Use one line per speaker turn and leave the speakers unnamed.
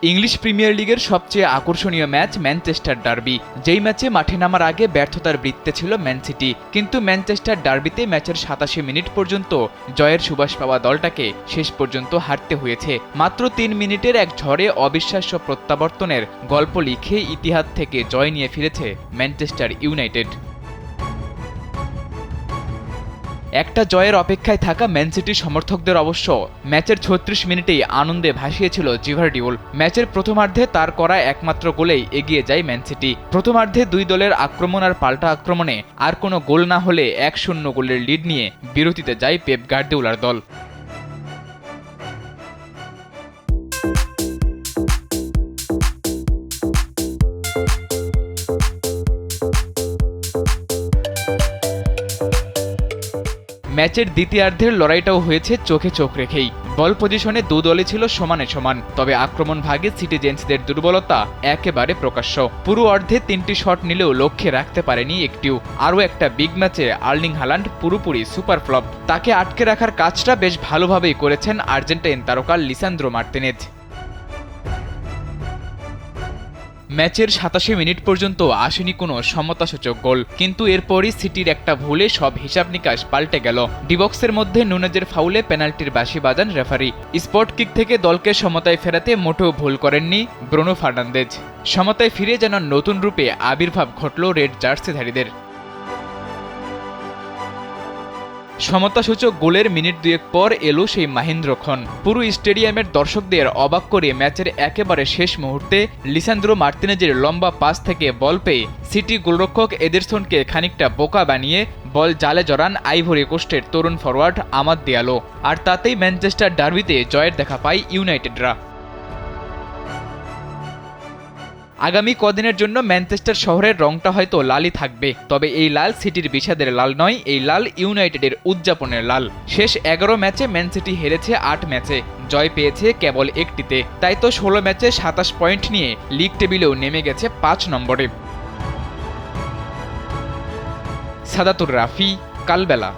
English premier লিগের সবচেয়ে আকর্ষণীয় ম্যাচ ম্যানচেস্টার ডার্বি, যেই ম্যাচে মাঠে নামার আগে ব্যর্থতার বৃত্তে ছিল ম্যান সিটি। কিন্তু ম্যানচেস্টার ডার্বিতে ম্যাচের ৮৭ মিনিট পর্যন্ত জয়ের সুবাস পাওয়া দলটাকে শেষ পর্যন্ত হারতে হয়েছে। মাত্র ৩ মিনিটের এক ঝড়ে অবিশ্বাস্য প্রত্যাবর্তনের গল্প লিখে ইতিহাস থেকে জয় নিয়ে ফিরেছে ম্যানচেস্টার ইউনাইটেড। একটা জয়ের অপেক্ষায় থাকা ম্যান সিটির সমর্থকদের অবশ্য ম্যাচের ৩৬ মিনিটেই আনন্দে ভাসিয়েছিল জিভারডিওল। ম্যাচের প্রথমার্ধে তার করা একমাত্র গোলেই এগিয়ে যায় ম্যান সিটি। প্রথমার্ধে দুই দলের আক্রমণ আর পাল্টা আক্রমণে আর কোনো গোল না হলে ১-০ গোলের লিড নিয়ে বিরতিতে যায় পেপ গার্দিওলার দল। ম্যাচের দ্বিতীয়ার্ধের লড়াইটাও হয়েছে চোখে চোখ রেখেই। বল পজিশনে দু দলই ছিল সমানে সমান, তবে আক্রমণ ভাগে সিটিজেন্সদের দুর্বলতা একেবারে প্রকাশ্য। পুরো অর্ধে ৩টি শট নিলেও লক্ষ্যে রাখতে পারেনি একটিও। আরও একটা বিগ ম্যাচে আর্লিং হাল্যান্ড পুরোপুরি সুপার ফ্লপ। তাকে আটকে রাখার কাজটা বেশ ভালোভাবেই করেছেন আর্জেন্টাইন তারকা লিসান্দ্রো মার্তিনেজ। ম্যাচের ৮৭ মিনিট পর্যন্ত আসেনি কোনো সমতাসূচক গোল, কিন্তু এরপরই সিটির একটা ভুলে সব হিসাব নিকাশ পাল্টে গেল। ডিবক্সের মধ্যে নুনেজের ফাউলে পেনাল্টির বাঁশি বাজান রেফারি। স্পট কিক থেকে দলকে সমতায় ফেরাতে মোটেও ভুল করেননি ব্রুনো ফার্নান্দেজ। সমতায় ফিরে যেন নতুন রূপে আবির্ভাব ঘটল রেড জার্সিধারীদের। সমতাসূচক গোলের মিনিট দুয়েক পর এলো সেই মাহেন্দ্রক্ষণ। পুরো স্টেডিয়ামের দর্শকদের অবাক করে ম্যাচের একেবারে শেষ মুহূর্তে লিসান্দ্রো মার্তিনেজের লম্বা পাস থেকে বল পেয়ে সিটি গোলরক্ষক এদেরসনকে খানিকটা বোকা বানিয়ে বল জালে জড়ান আইভরি কোস্টের তরুণ ফরওয়ার্ড আমাদ দিয়ালো। আর তাতেই ম্যানচেস্টার ডার্বিতে জয়ের দেখা পায় ইউনাইটেডরা। আগামী কদিনের জন্য ম্যানচেস্টার শহরের রংটা হয়তো লালই থাকবে, তবে এই লাল সিটির বিষাদের লাল নয়, এই লাল ইউনাইটেডের উদযাপনের লাল। শেষ ১১ ম্যাচে ম্যান সিটি হেরেছে ৮ ম্যাচে, জয় পেয়েছে কেবল একটিতে। তাই তো ১৬ ম্যাচে ২৭ পয়েন্ট নিয়ে লিগ টেবিলেও নেমে গেছে ৫ নম্বরে। সাদাতুর রাফি, কালবেলা।